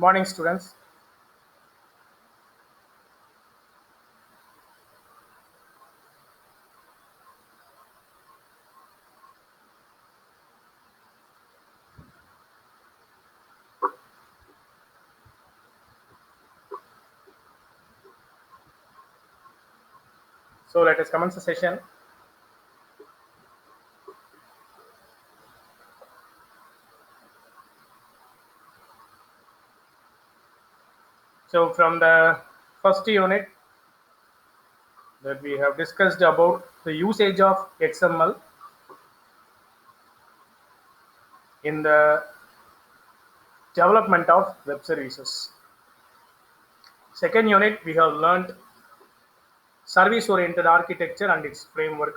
Morning, students. So let us commence the session. So from the first unit that we have discussed about the usage of XML in the development of web services. Second unit, we have learned service-oriented architecture and its framework.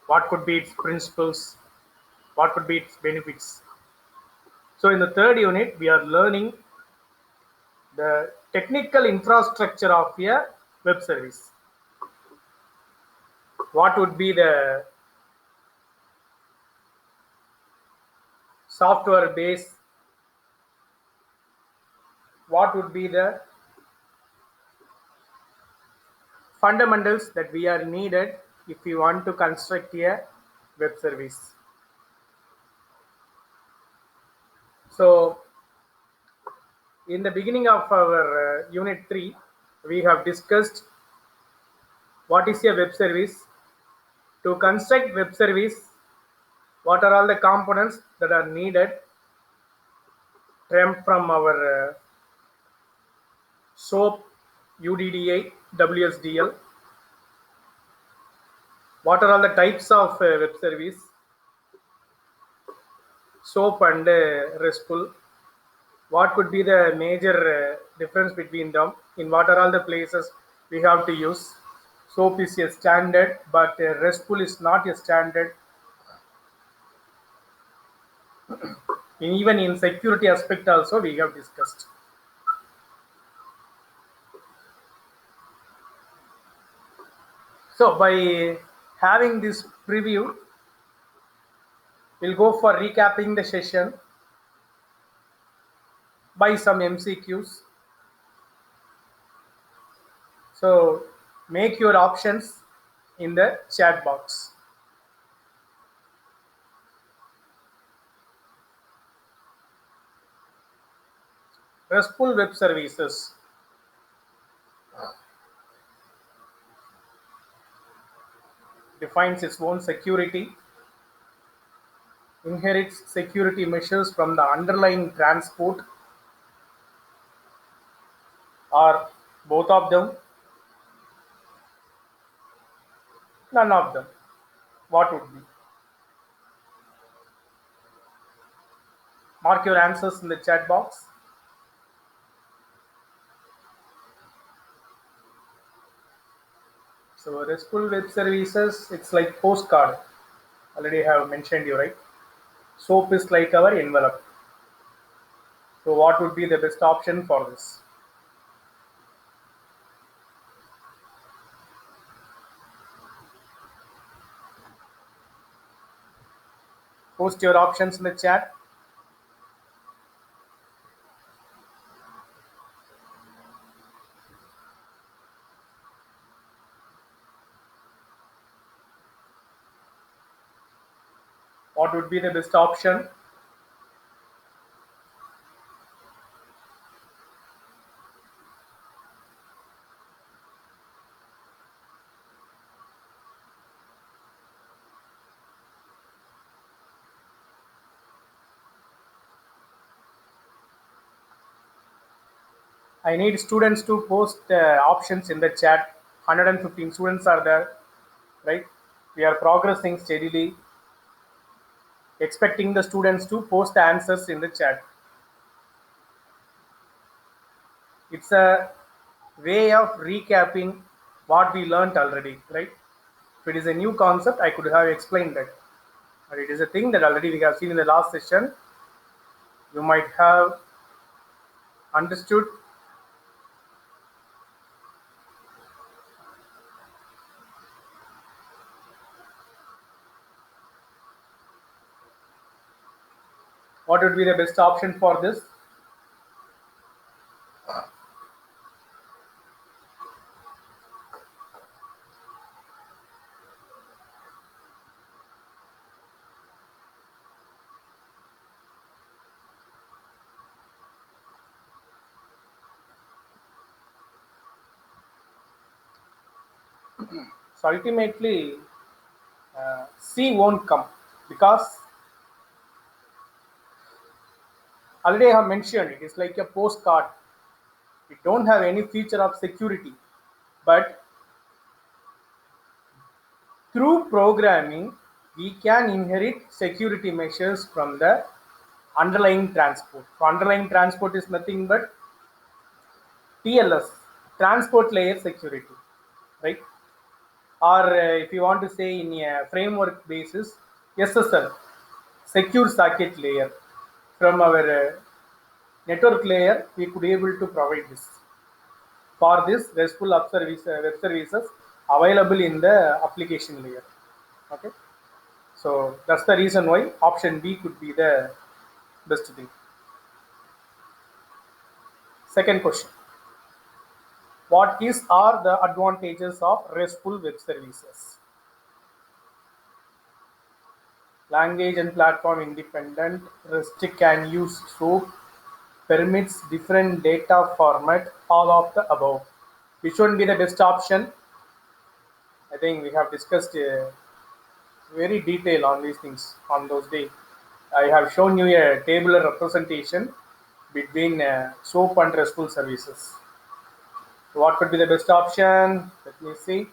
What could be its principles? What could be its benefits? So in the third unit, we are learning the technical infrastructure of a web service. What would be the software base? What would be the fundamentals that we are needed if we want to construct a web service? So in the beginning of our unit 3, we have discussed what is a web service. To construct web service, what are all the components that are needed from our SOAP, UDDI, WSDL. What are all the types of web service, SOAP and RESTful? What could be the major difference between them? In what are all the places we have to use? SOAP is a standard, but RESTful is not a standard. Even in security aspect also we have discussed. So by having this preview, we'll go for recapping the session by some MCQs. So make your options in the chat box. RESTful web services. Defines its own security, inherits security measures from the underlying transport, or both of them, none of them. What would be? Mark your answers in the chat box. So RESTful web services, it's like postcard. Already have mentioned you, right? SOAP is like our envelope. So what would be the best option for this? Post your options in the chat. What would be the best option? I need students to post options in the chat. 115 students are there, right? We are progressing steadily, expecting the students to post the answers in the chat. It's a way of recapping what we learned already, right? If it is a new concept, I could have explained that. But it is a thing that already we have seen in the last session. You might have understood. What would be the best option for this? So ultimately, C won't come because already I have mentioned it is like a postcard. We don't have any feature of security, but through programming, we can inherit security measures from the underlying transport. So underlying transport is nothing but TLS, transport layer security, right? Or if you want to say in a framework basis, SSL, secure socket layer. From our network layer, we could able to provide this. For this, RESTful web services available in the application layer. Okay, so that's the reason why option B could be the best thing. Second question: what is are the advantages of RESTful web services? Language and platform independent, REST can use SOAP, permits different data format, all of the above. Which one be the best option? I think we have discussed very detail on these things on those days. I have shown you a tabular representation between SOAP and RESTful services. So what could be the best option? Let me see.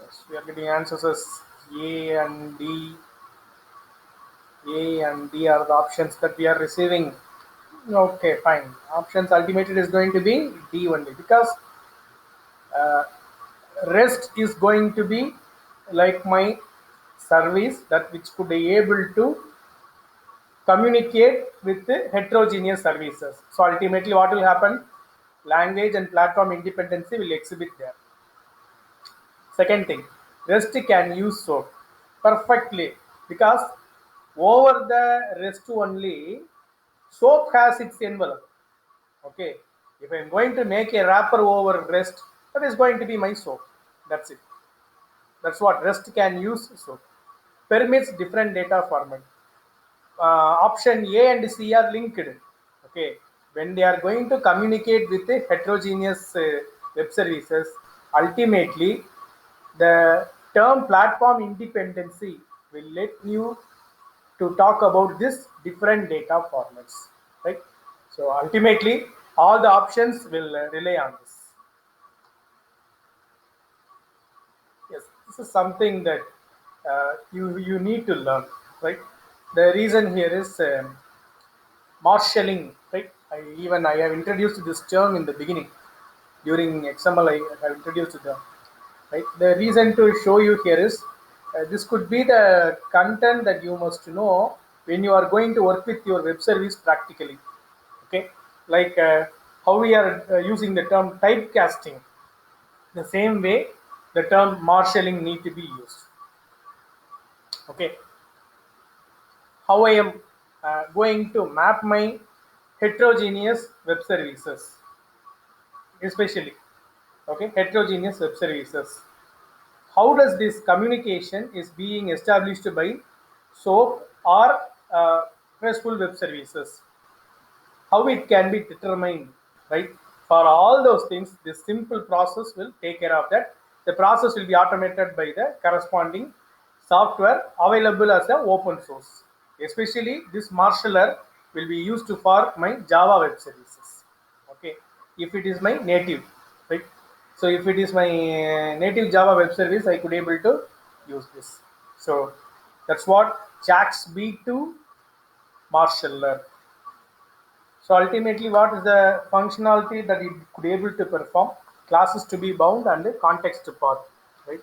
Yes, we are getting answers as A and D. A and D are the options that we are receiving. Okay, fine. Options ultimately is going to be D only because uh, rest is going to be like my service that which could be able to communicate with the heterogeneous services. So ultimately what will happen? Language and platform independency will exhibit there. Second thing, REST can use SOAP perfectly because over the REST only, SOAP has its envelope. Okay, if I'm going to make a wrapper over REST, that is going to be my SOAP. That's it. That's what REST can use. SOAP permits different data format. Option A and C are linked. Okay, when they are going to communicate with the heterogeneous web services, ultimately the term platform independency will let you to talk about this different data formats, right? So ultimately, all the options will rely on this. Yes, this is something that you need to learn, right? The reason here is marshalling, right? I have introduced this term in the beginning during XML. I have introduced the term, right? The reason to show you here is this could be the content that you must know when you are going to work with your web service practically. Okay, like how we are using the term typecasting. The same way, the term marshalling need to be used. Okay, how I am going to map my heterogeneous web services, especially okay heterogeneous web services. How does this communication is being established by SOAP or RESTful web services? How it can be determined, right? For all those things, this simple process will take care of that. The process will be automated by the corresponding software available as a open source. Especially this marshaller will be used for my Java web services. Okay, if it is my native, right? So if it is my native Java web service, I could able to use this. So that's what JAX B2 marshaller. So ultimately, what is the functionality that it could able to perform? Classes to be bound and context path, right?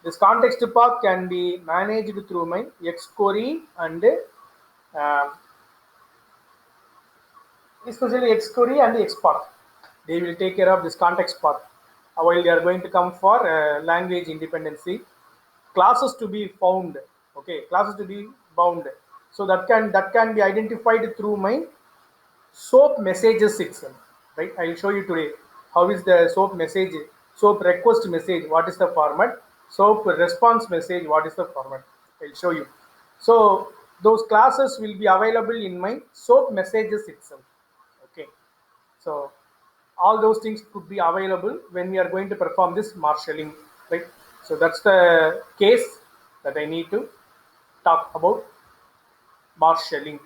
This context path can be managed through my Xcode and especially Xcode and Xpath. They will take care of this context path while they are going to come for language independency. classes to be found. Okay, classes to be bound. So that can be identified through my SOAP messages itself. Right, I will show you today how is the SOAP message, SOAP request message, what is the format, SOAP response message, what is the format. I'll show you. So those classes will be available in my SOAP messages itself. Okay, so all those things could be available when we are going to perform this marshalling, right? So that's the case that I need to talk about marshalling.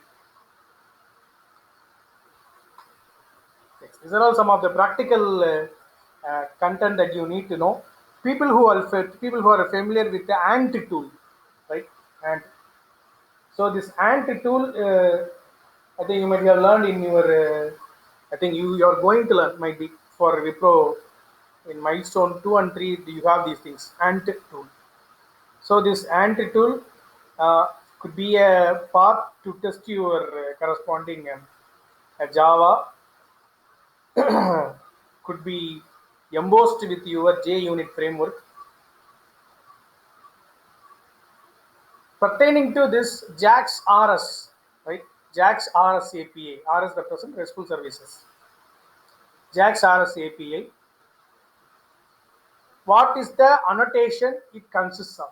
These are all some of the practical content that you need to know. People who are familiar with the ant tool, right? And so this ant tool, I think you might have learned in your. I think you are going to learn might be for Wipro in milestone 2 and 3. Do you have these things? Ant tool. So this ant tool could be a part to test your corresponding Java could be embossed with your JUnit framework. Pertaining to this JAX RS, right? JAX RS API. RS represents RESTful services. JAX RS API. What is the annotation it consists of?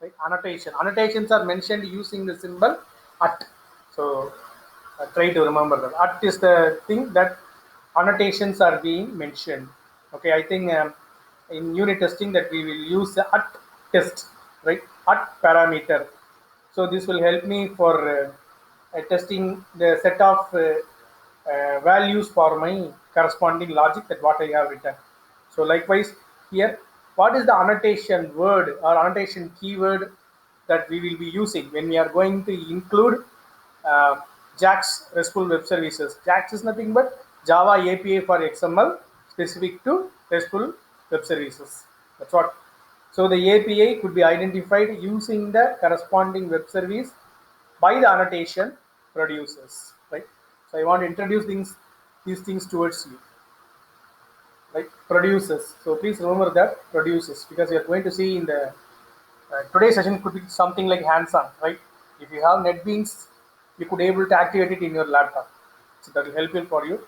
Right? Annotation. Annotations are mentioned using the symbol at. So try to remember that. At is the thing that annotations are being mentioned. Okay, I think in unit testing that we will use the at test, right? At parameter. So this will help me for testing the set of values for my corresponding logic that what I have written. So likewise here, what is the annotation word or annotation keyword that we will be using when we are going to include uh, JAX RESTful web services? JAX is nothing but Java API for XML specific to RESTful web services. That's what. So the API could be identified using the corresponding web service by the annotation producers, right? So I want to introduce these things towards you, right? Producers. So please remember that producers, because you are going to see in the today's session could be something like hands-on, right? If you have NetBeans, you could able to activate it in your laptop. So that will help you for you,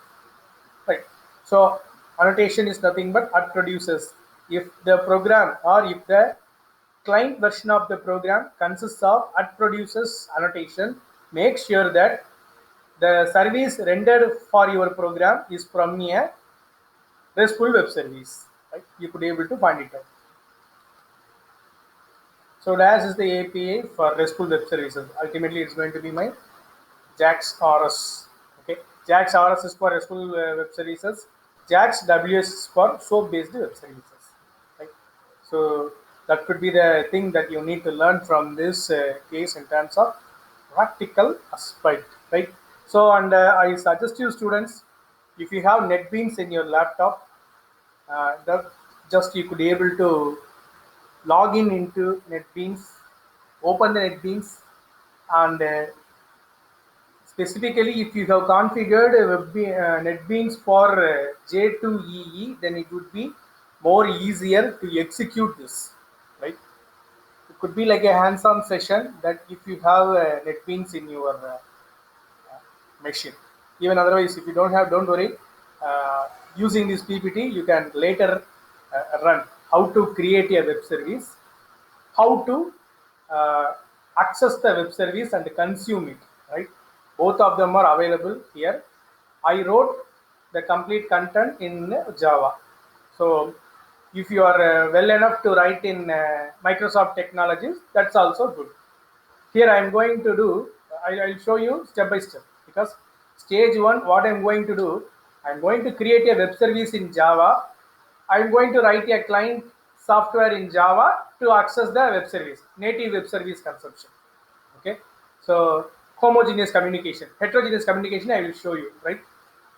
right? So annotation is nothing but at producers. If the program or if the client version of the program consists of at producers annotation, make sure that the service rendered for your program is from a RESTful web service. Right? You could be able to find it out. So DAS is the API for RESTful web services. Ultimately, it's going to be my JAX RS. Okay, JAX RS is for RESTful web services. JAX WS is for SOAP-based web services. Right? So that could be the thing that you need to learn from this case in terms of practical aspect, right? So, and I suggest you students, if you have NetBeans in your laptop, that just you could be able to log in into NetBeans, open the NetBeans, and specifically if you have configured NetBeans for J2EE, then it would be more easier to execute this, right? It could be like a hands-on session that if you have NetBeans in your machine. Even otherwise, if you don't have, don't worry. Using this PPT, you can later run how to create a web service, how to uh, access the web service and consume it, right? Both of them are available here. I wrote the complete content in Java. So if you are well enough to write in Microsoft technologies, that's also good. Here I am going to do, I'll show you step by step, because stage one, what I'm going to do, I'm going to create a web service in Java. I'm going to write a client software in Java to access the web service, native web service consumption. Okay, so homogeneous communication, heterogeneous communication, I will show you, right?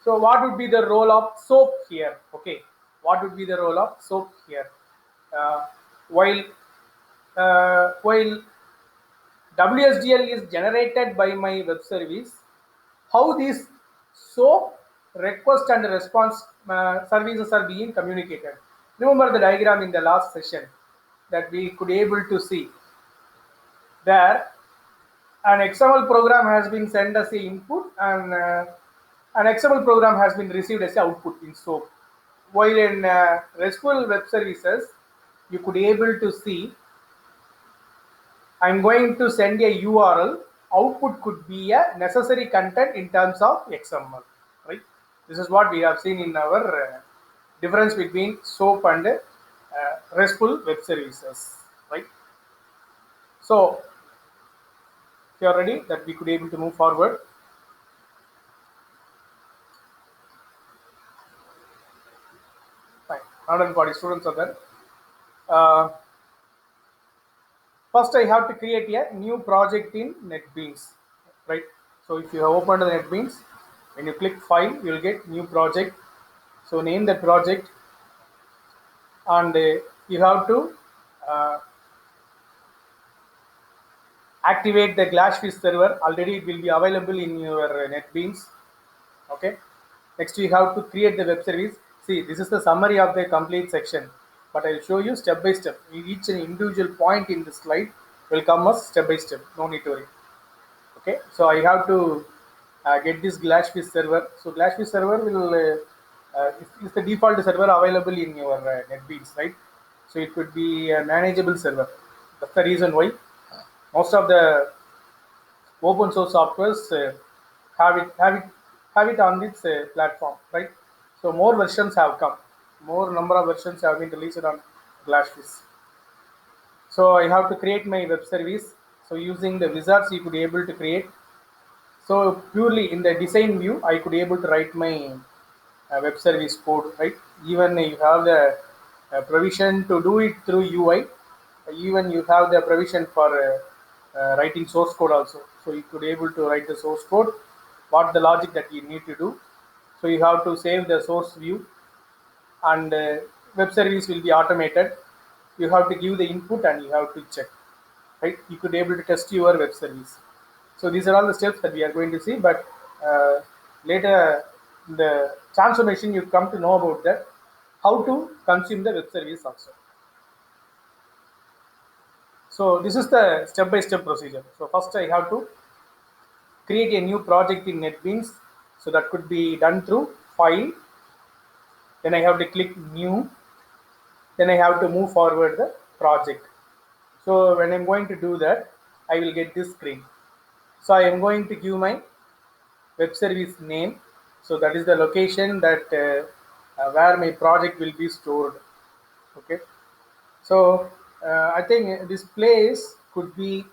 So what would be the role of SOAP here? Okay, what would be the role of SOAP here? Uh, while while WSDL is generated by my web service, how these SOAP request and response services are being communicated. Remember the diagram in the last session. that we could able to see there an XML program has been sent as a input and an XML program has been received as a output in SOAP. While in RESTful web services, you could able to see I'm going to send a URL. Output could be a necessary content in terms of XML, right? This is what we have seen in our difference between SOAP and RESTful web services, right? So, if you are ready, that we could able to move forward. Fine. 140 students are there. Uh, First, I have to create a new project in NetBeans, right? So if you have opened the NetBeans, when you click File, you will get new project. So name that project, and you have to uh, activate the Glassfish server. Already it will be available in your NetBeans. Okay. Next, you have to create the web service. See, this is the summary of the complete section, but I'll show you step by step. Each and individual point in the slide will come as step by step. No need to worry. Okay, so I have to get this Glassfish server. So Glassfish server will is the default server available in your NetBeans, right? So it could be a manageable server. That's the reason why most of the open source softwares have it on this platform, right? So more versions have come, more number of versions have been released on Glassfish. So I have to create my web service. So using the wizards, you could be able to create. So purely in the design view, I could be able to write my web service code, right? Even you have the provision to do it through UI. Even you have the provision for writing source code also. So you could be able to write the source code, what the logic that you need to do. So you have to save the source view, and web service will be automated. You have to give the input and you have to check, right? You could be able to test your web service. So these are all the steps that we are going to see, but later in the transformation you come to know about that, how to consume the web service also. So this is the step-by-step procedure. So first I have to create a new project in NetBeans. So that could be done through File. Then I have to click New. Then I have to move forward the project. So when I'm going to do that, I will get this screen. So I am going to give my web service name. So that is the location that where my project will be stored. Okay. So I think this place could be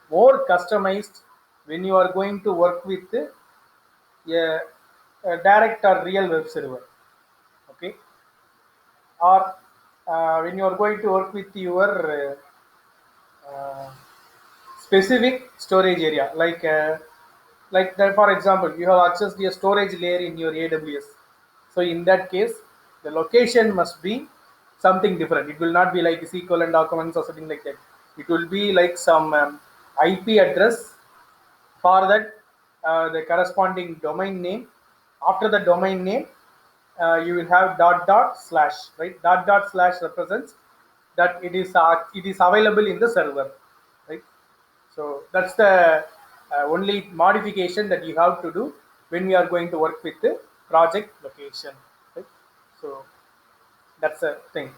more customized when you are going to work with a direct or real web server. Okay. Or when you are going to work with your specific storage area, like that, for example, you have accessed a storage layer in your AWS. So in that case, the location must be something different. It will not be like SQL and documents or something like that. It will be like some IP address. For that, the corresponding domain name. After the domain name, you will have dot dot slash, right? Dot dot slash represents that it is available in the server, right? So that's the only modification that you have to do when we are going to work with the project location, right? So that's the thing.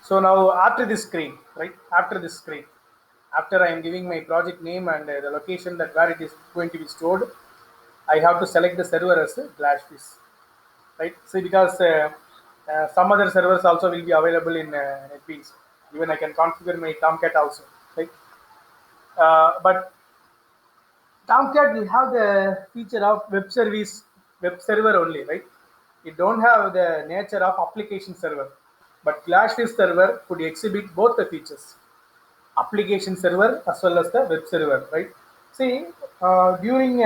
So now after this screen, right? After this screen, after I am giving my project name and the location that where it is going to be stored, I have to select the server as a Glassfish, right? See, because some other servers also will be available in NetBeans. Even I can configure my Tomcat also, right? But Tomcat will have the feature of web server only, right? It don't have the nature of application server. But Glassfish server could exhibit both the features, application server as well as the web server, right? See, during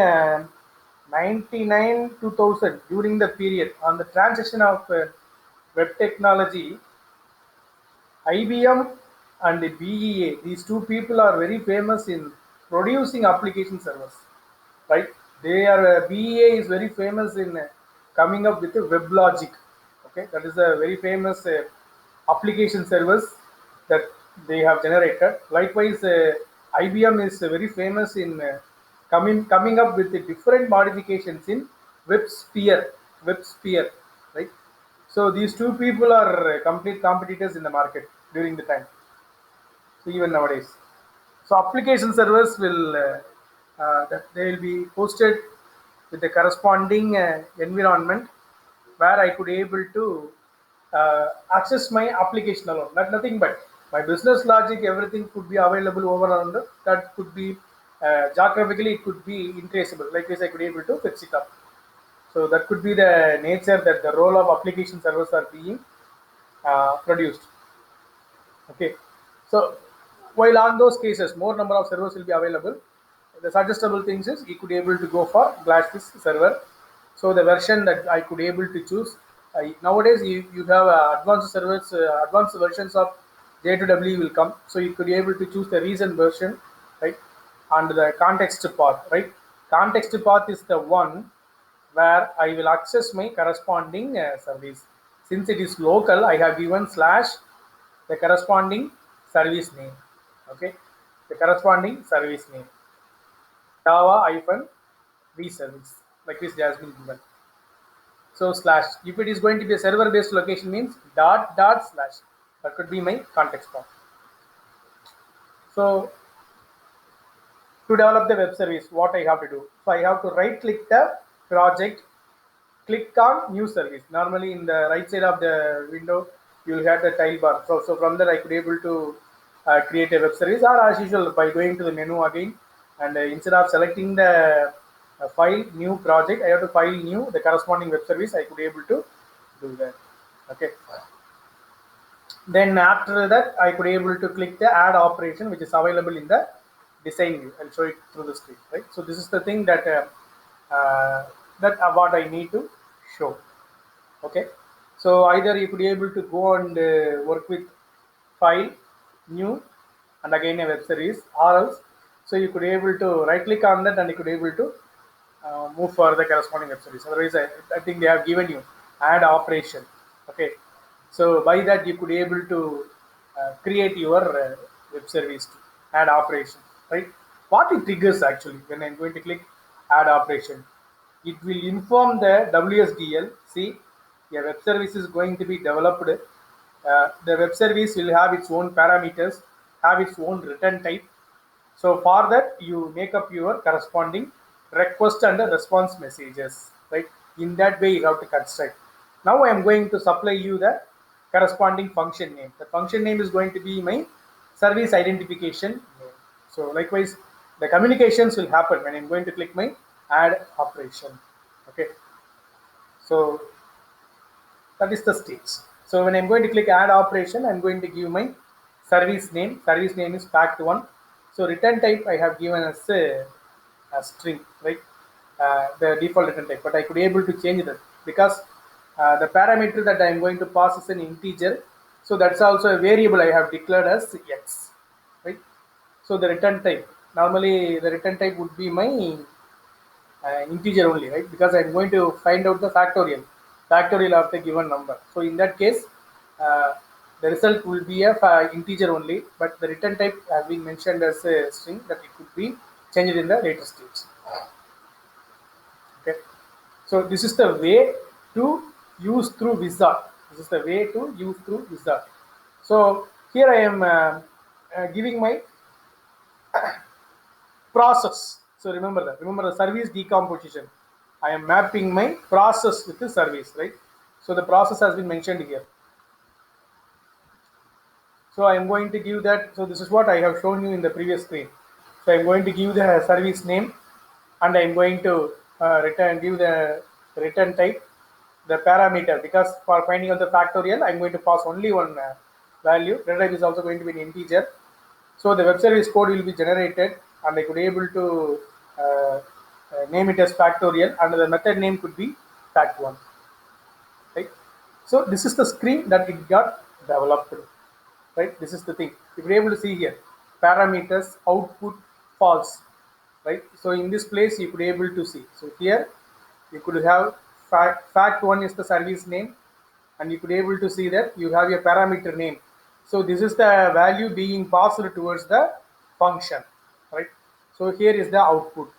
99 2000, during the period on the transition of web technology, IBM and the BEA, these two people are very famous in producing application servers, right? They are BEA is very famous in coming up with a WebLogic. Okay, that is a very famous application servers that they have generated. Likewise, IBM is very famous in coming up with the different modifications in WebSphere, right? So these two people are complete competitors in the market during the time. So even nowadays, so application servers will that they will be hosted with the corresponding environment where I could able to access my application alone. Not nothing but my business logic, everything could be available over on the that could be geographically it could be intraceable. Like this, I could able to fetch it up. So that could be the nature that the role of application servers are being produced. Okay, so while on those cases, more number of servers will be available. The suggestible things is you could able to go for Glassfish server. So the version that I could able to choose nowadays, you have advanced servers, advanced versions of J2W will come. So you could be able to choose the recent version, right? And the context path, right? Context path is the one where I will access my corresponding service. Since it is local, I have given slash the corresponding service name. Okay, the corresponding service name Java-v service, like this has been given. So slash, if it is going to be a server based location, means dot slash, that could be my context path. So to develop the web service, what I have to do? So I have to right click the project, click on new service. Normally in the right side of the window, you will have the tile bar. So from there I could able to create a web service, or as usual by going to the menu again, and instead of selecting the file new project, I have to file new the corresponding web service. I could able to do that. Okay. Then after that, I could able to click the add operation, which is available in the design view. I'll show it through the screen, right? So this is the thing that what I need to show. Okay. So either you could be able to go and work with file, new, and again a web service, or else so you could be able to right click on that and you could be able to move for the corresponding web service. Otherwise, I think they have given you add operation. Okay. So by that you could be able to create your web service to add operation, right? What it triggers actually when I'm going to click add operation, it will inform the WSDL. See, a web service is going to be developed. The web service will have its own parameters, have its own return type. So for that, you make up your corresponding request and response messages, right? In that way, you have to construct. Now I am going to supply you the corresponding function name. The function name is going to be my service identification name. So likewise, the communications will happen when I'm going to click my add operation. Okay. So that is the stage. So when I'm going to click add operation, I'm going to give my service name. Service name is fact1. So return type I have given as a string, right? The default return type, but I could be able to change that because the parameter that I am going to pass is an integer. So that's also a variable I have declared as x, right? So the return type, normally the return type would be my integer only, right? Because I'm going to find out the factorial of the given number. So in that case, the result will be a integer only, but the return type has been mentioned as a string that it could be changed in the later stage. Okay, so this is the way to use through wizard. This is the way to use through wizard. So here I am giving my process. So remember that. Remember the service decomposition. I am mapping my process with the service, right? So the process has been mentioned here. So I am going to give that. So this is what I have shown you in the previous screen. So I am going to give the service name, and I am going to give the return type, the parameter, because for finding out the factorial, I am going to pass only one value. Return type is also going to be an integer. So the web service code will be generated, and I could be able to name it as factorial, and the method name could be fact1. Right. So this is the screen that it got developed. Right. This is the thing. If you're able to see here, parameters output false. Right. So in this place you could be able to see. So here you could have fact1 is the service name, and you could able to see that you have your parameter name. So this is the value being passed towards the function, right? So here is the output.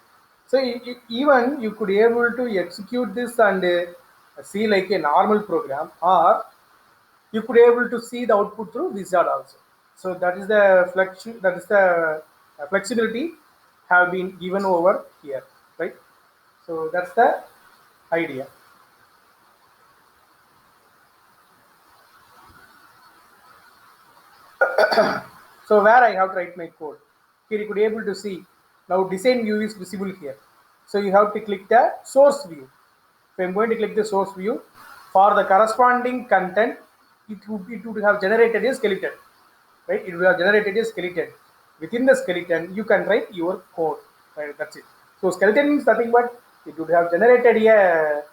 So even you could able to execute this and see like a normal program, or you could able to see the output through wizard also. So that is the flexibility have been given over here, right? So that's the idea. So where I have to write my code, here you could able to see now design view is visible here. So you have to click the source view. So I'm going to click the source view. For the corresponding content, it would have generated a skeleton, right? It will have generated a skeleton. Within the skeleton, you can write your code, right? That's it. So skeleton means nothing but it would have generated a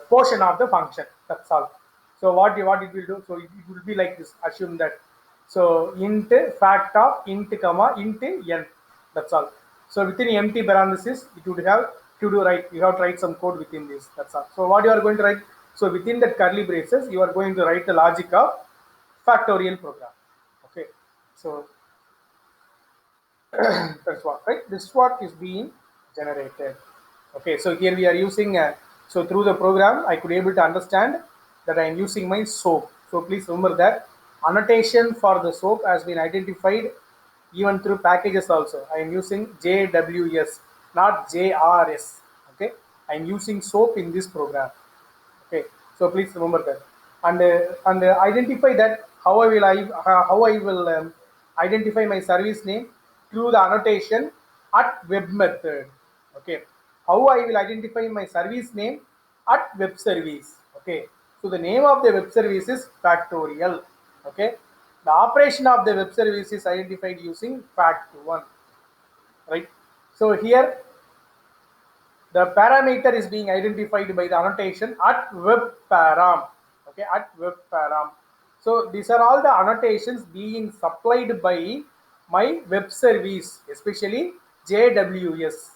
portion of the function. That's all. So what it will do? So it will be like this. Assume that. So int fact of int comma int n. That's all. So within empty parenthesis, it would have to do write. You have to write some code within this. That's all. So what you are going to write? So within that curly braces, you are going to write the logic of factorial program. Okay, so that's what, right? This is what is being generated. Okay, so here we are using so through the program I could able to understand that I am using my SOAP. So please remember that annotation for the SOAP has been identified even through packages also. I am using JWS, not JRS. Okay, I am using SOAP in this program. Okay, so please remember that, and identify that how I will identify my service name through the annotation at web method. Okay, how I will identify my service name at web service. Okay, so the name of the web service is factorial. Okay, the operation of the web service is identified using fact1, right? So here the parameter is being identified by the annotation at web param. Okay, at web param. So these are all the annotations being supplied by my web service, especially JWS.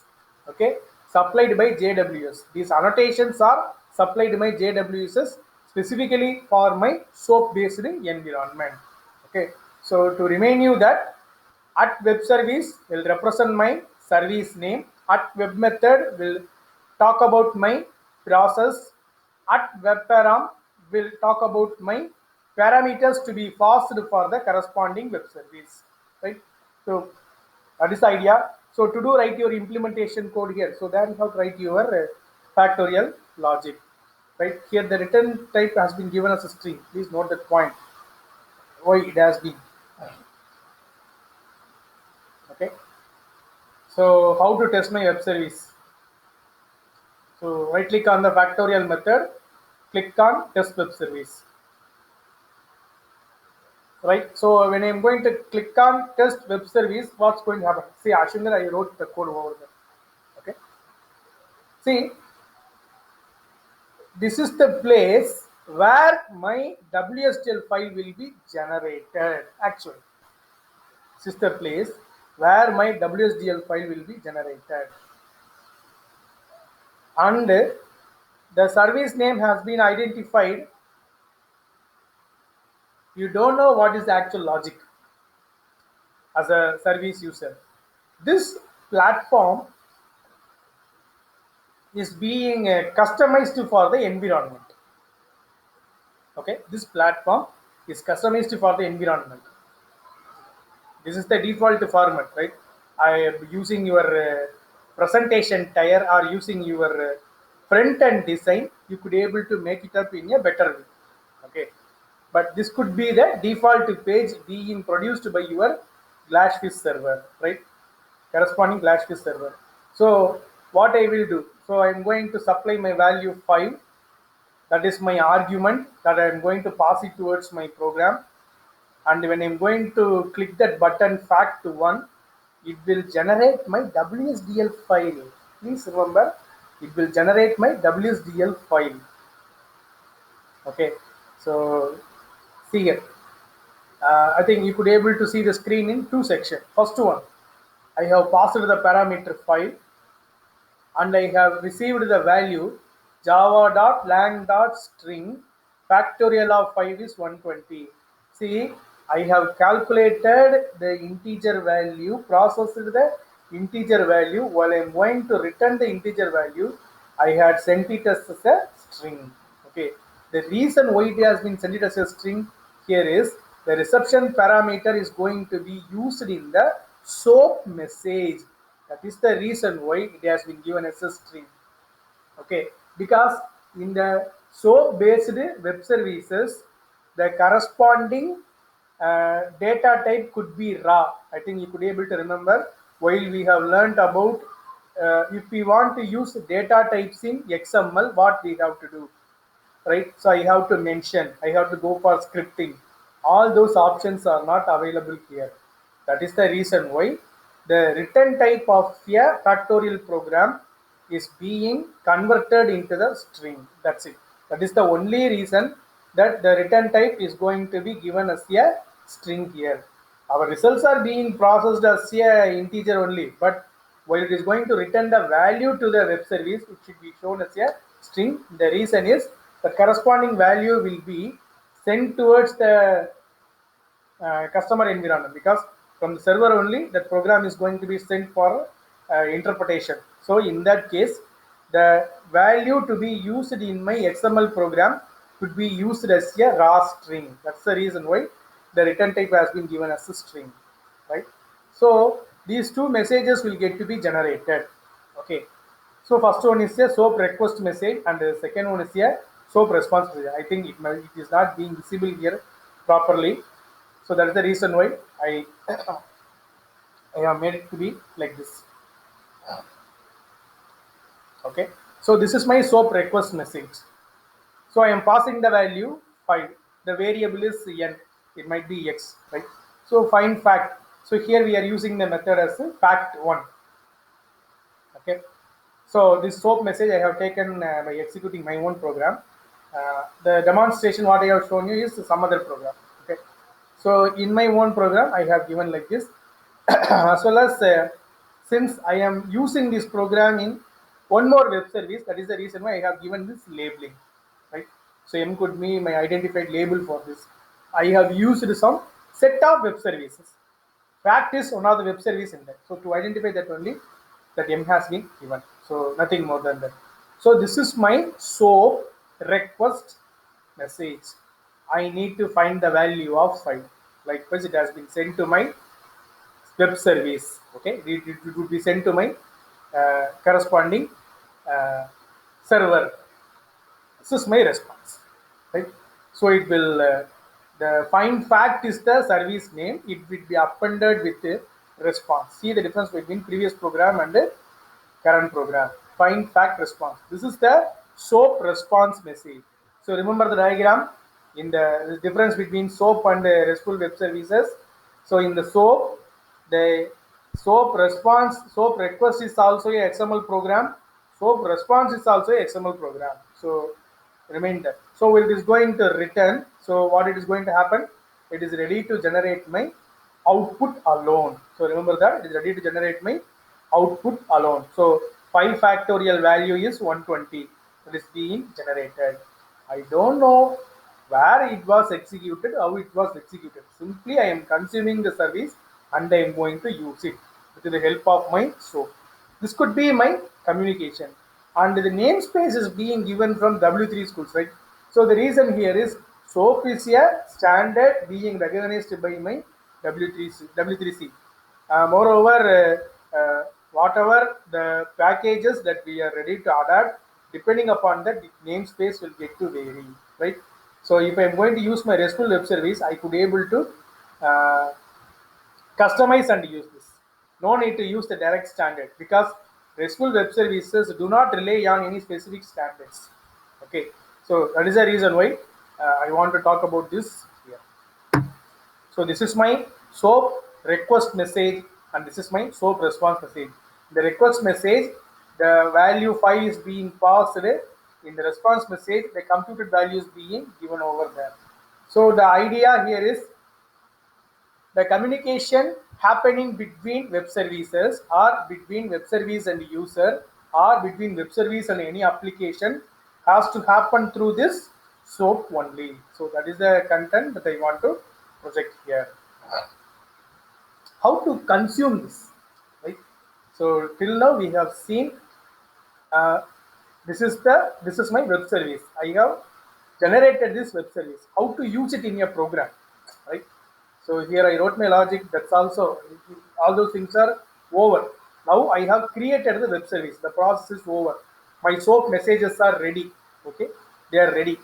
Okay, supplied by JWS. These annotations are supplied by JWS specifically for my SOAP based environment. Okay, so to remind you that at web service will represent my service name. At web method will talk about my process. At web param will talk about my parameters to be passed for the corresponding web service. Right. So that is the idea. So to do write your implementation code here. So then you have to write your factorial logic. Right here the return type has been given as a string. Please note that point. Why it has been. Okay. So how to test my web service? So right click on the factorial method, click on test web service. Right. So when I'm going to click on test web service, what's going to happen? See, assume that I wrote the code over there. Okay. See, this is the place where my WSDL file will be generated. Actually, this is the place where my WSDL file will be generated. And the service name has been identified. You don't know what is the actual logic as a service user. This platform is being customized for the environment. Okay, this platform is customized for the environment. This is the default format, right? I am using your presentation tier or using your front end design. You could able to make it up in a better way. Okay, but this could be the default page being produced by your Glassfish server, right? Corresponding Glassfish server. So what I will do? So I am going to supply my value 5. That is my argument that I am going to pass it towards my program. And when I'm going to click that button fact1, it will generate my WSDL file. Please remember, it will generate my WSDL file. Okay, so see here. I think you could able to see the screen in two sections. First one, I have passed the parameter file and I have received the value java.lang.string factorial of 5 is 120. See, I have calculated the integer value, processed the integer value. While I am going to return the integer value, I had sent it as a string. Okay. The reason why it has been sent it as a string here is the reception parameter is going to be used in the SOAP message. That is the reason why it has been given as a string. Okay, because in the SOAP based web services, the corresponding data type could be raw. I think you could be able to remember while we have learned about if we want to use data types in XML, what we have to do, right? So I have to mention, I have to go for scripting. All those options are not available here. That is the reason why the return type of a factorial program is being converted into the string. That's it. That is the only reason that the return type is going to be given as a string here. Our results are being processed as a integer only, but while it is going to return the value to the web service, it should be shown as a string. The reason is the corresponding value will be sent towards the customer environment, because from the server only that program is going to be sent for interpretation. So in that case, the value to be used in my XML program could be used as a raw string. That's the reason why the return type has been given as a string, right? So these two messages will get to be generated. Okay, so first one is a SOAP request message and the second one is a SOAP response message. I think it is not being visible here properly. So that is the reason why I I have made it to be like this. Okay. So this is my SOAP request message. So I am passing the value 5. The variable is n. It might be x, right? So find fact. So here we are using the method as fact1. Okay. So this SOAP message I have taken by executing my own program. The demonstration what I have shown you is some other program. Okay. So in my own program I have given like this. As well as since I am using this program in one more web service, that is the reason why I have given this labeling, right? So M could be my identified label for this. I have used some set of web services. Fact is one of the web service in that. So to identify that only, that M has been given. So nothing more than that. So this is my SOAP request message. I need to find the value of 5. Likewise, it has been sent to my web service. Okay, it would be sent to my corresponding server. This is my response, right? So it will the find fact is the service name. It will be appended with the response. See the difference between previous program and the current program. Find fact response. This is the SOAP response message. So remember the diagram in the difference between SOAP and RESTful web services. So in the SOAP, the SOAP response, SOAP request is also a XML program. SOAP response is also a XML program. So reminder. So it is going to return. So what it is going to happen? It is ready to generate my output alone. So remember that it is ready to generate my output alone. So 5 factorial value is 120 that is being generated. I don't know where it was executed, how it was executed. Simply I am consuming the service and I am going to use it with the help of my SOAP. This could be my communication. And the namespace is being given from W3 schools, right? So the reason here is SOAP is a standard being recognized by my W3C. Moreover, whatever the packages that we are ready to adapt, depending upon that, the namespace will get to vary, right? So if I am going to use my RESTful web service, I could be able to customize and use this. No need to use the direct standard, because RESTful web services do not rely on any specific standards. Okay, so that is the reason why I want to talk about this here. So this is my SOAP request message and this is my SOAP response message. The request message, the value 5 is being passed. In the response message, the computed value is being given over there. So the idea here is the communication happening between web services or between web service and user or between web service and any application has to happen through this SOAP only. So that is the content that I want to project here. How to consume this, right? So till now we have seen uh, this is my web service. I have generated this web service. How to use it in your program, right? So here I wrote my logic. That's also all those things are over. Now I have created the web service. The process is over. My SOAP messages are ready. Okay, they are ready.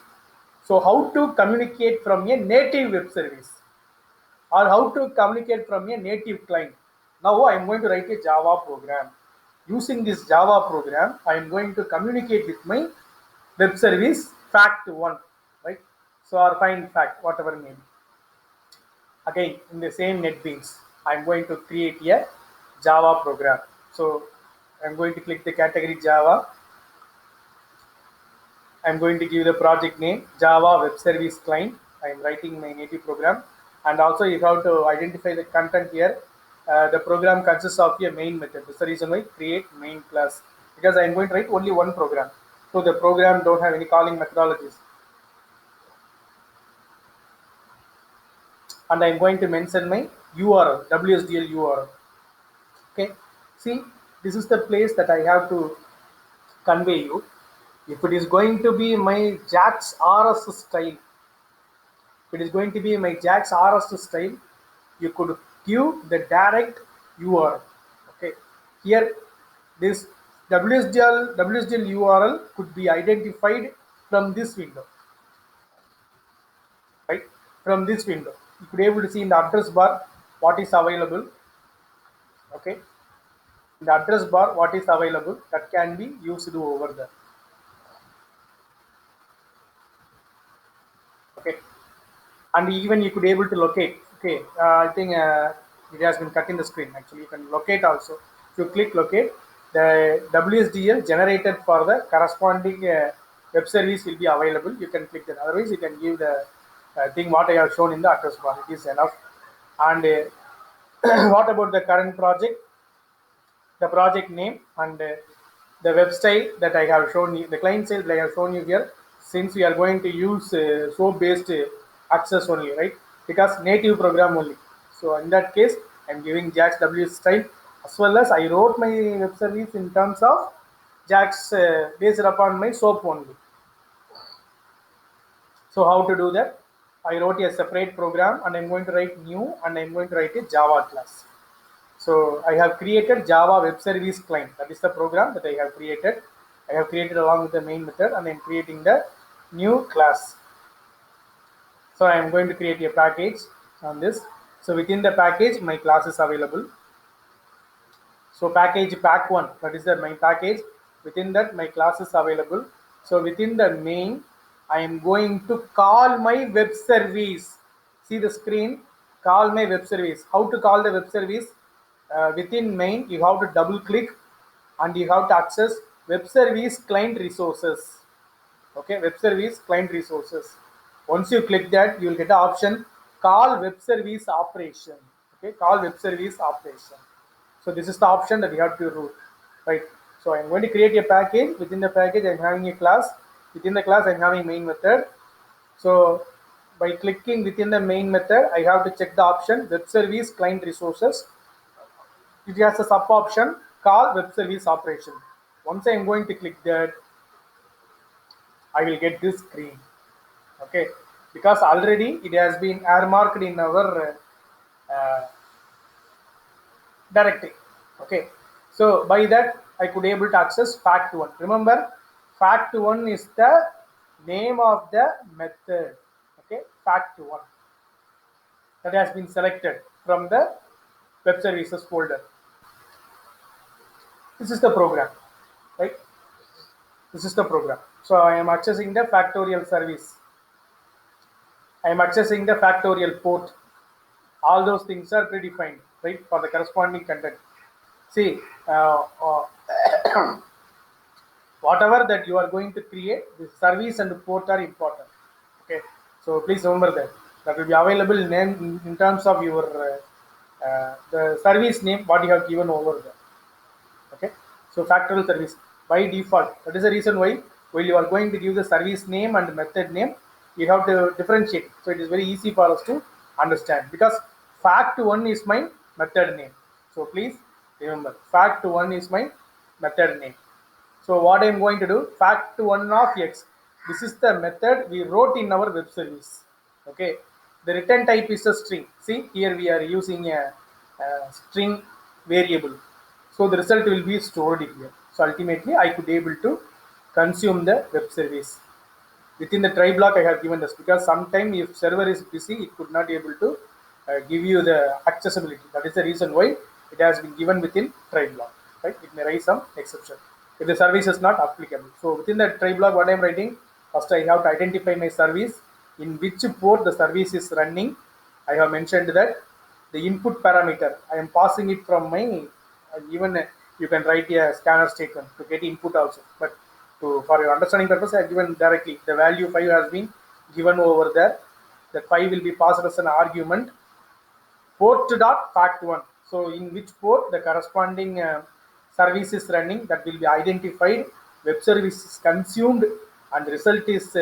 So how to communicate from a native web service, or how to communicate from a native client? Now I am going to write a Java program. Using this Java program, I am going to communicate with my web service fact1, right? So or find fact, whatever it may be. Again, in the same NetBeans, I am going to create a Java program. So I am going to click the category Java. I am going to give the project name Java Web Service Client. I am writing my native program, and also you have to identify the content here. The program consists of a main method. That's the reason why create main class, because I am going to write only one program. So the program don't have any calling methodologies, and I am going to mention my URL, WSDL URL. Okay, see, this is the place that I have to convey you. If it is going to be my JAX RS style, if it is going to be my JAX RS style, you could give the direct URL. Okay, here this WSDL URL could be identified from this window, right? From this window, you could be able to see in the address bar what is available. Okay, in the address bar what is available that can be used over there. Okay, and even you could able to locate. Okay, I think it has been cut in the screen. Actually, you can locate also. If you click locate, the WSDL generated for the corresponding web service will be available. You can click that. Otherwise, you can give the thing what I have shown in the address bar. It is enough. And what about the current project? The project name and the web style that I have shown you, the client style that I have shown you here, since we are going to use SOAP based access only, right? Because native program only. So in that case, I'm giving JAX W style, as well as I wrote my web service in terms of JAX based upon my SOAP only. So how to do that? I wrote a separate program and I'm going to write new and I'm going to write a Java class. So I have created Java Web Service Client. That is the program that I have created. I have created along with the main method, and I'm creating the new class. So I am going to create a package on this. So within the package, my class is available. So package pack1, that is the my package. Within that, my class is available. So within the main, I am going to call my web service. See the screen, call my web service. How to call the web service? Within main, you have to double click and you have to access web service client resources. Okay, web service client resources. Once you click that, you will get the option call web service operation. Okay, call web service operation. So this is the option that we have to route, right? So I'm going to create a package. Within the package, I'm having a class. Within the class, I'm having main method. So by clicking within the main method, I have to check the option web service client resources. It has a sub option call web service operation. Once I'm going to click that, I will get this screen. Okay, because already it has been earmarked in our directory. Okay, so by that I could able to access fact1. Remember, fact1 is the name of the method. Okay, fact1 that has been selected from the web services folder. This is the program, right? This is the program. So I am accessing the factorial service. I am accessing the factorial port. All those things are predefined, right, for the corresponding content. See, whatever that you are going to create, the service and port are important. Okay, so please remember that will be available in terms of your the service name what you have given over there. Okay, so factorial service by default. That is the reason why while you are going to give the service name and method name, you have to differentiate. So it is very easy for us to understand, because fact1 is my method name. So please remember, fact1 is my method name. So what I am going to do, fact1 of x. This is the method we wrote in our web service. Okay. The return type is a string. See, here we are using a string variable. So the result will be stored here. So ultimately, I could be able to consume the web service. Within the try block, I have given this because sometimes if server is busy, it could not be able to give you the accessibility. That is the reason why it has been given within try block. Right? It may raise some exception if the service is not applicable. So within the try block, what I am writing, first I have to identify my service, in which port the service is running. I have mentioned that the input parameter, I am passing it from my, even you can write a scanner statement to get input also. But for your understanding purpose, I have given directly the value 5 has been given over there. That 5 will be passed as an argument. Port dot fact1. So in which port the corresponding service is running, that will be identified. Web service is consumed and result is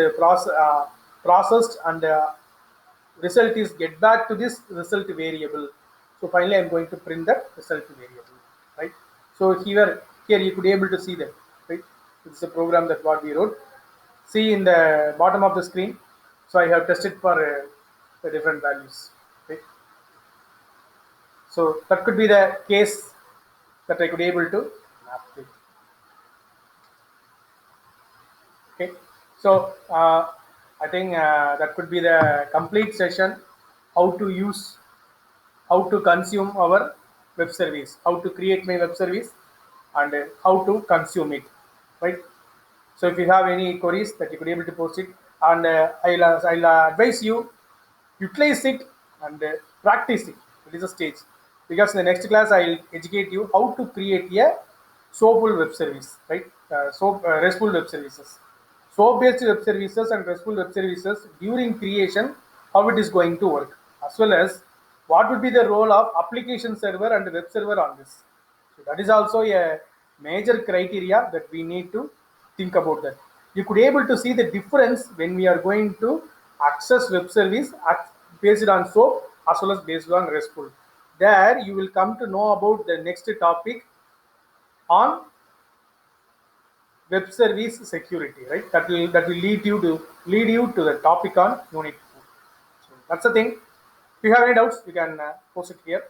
processed, and result is get back to this result variable. So finally, I am going to print that result variable, right? So here you could be able to see that, right? It's a program that what we wrote. See in the bottom of the screen. So I have tested for the different values, right? So that could be the case that I could be able to map it. Okay, so I think that could be the complete session. How to use, how to consume our web service, how to create my web service, and how to consume it, right? So if you have any queries, that you could be able to post it, and I'll advise you utilize it and practice it. It is a stage, because in the next class I'll educate you how to create a SOAPful web service, right? RESTful web services, SOAP based web services and RESTful web services during creation, how it is going to work, as well as what would be the role of application server and web server on this. So that is also a major criteria that we need to think about that. You could able to see the difference when we are going to access web service based on SOAP as well as based on RESTful. There you will come to know about the next topic on web service security, right? That will lead you to the topic on unit 4. So that's the thing. If you have any doubts, you can post it here.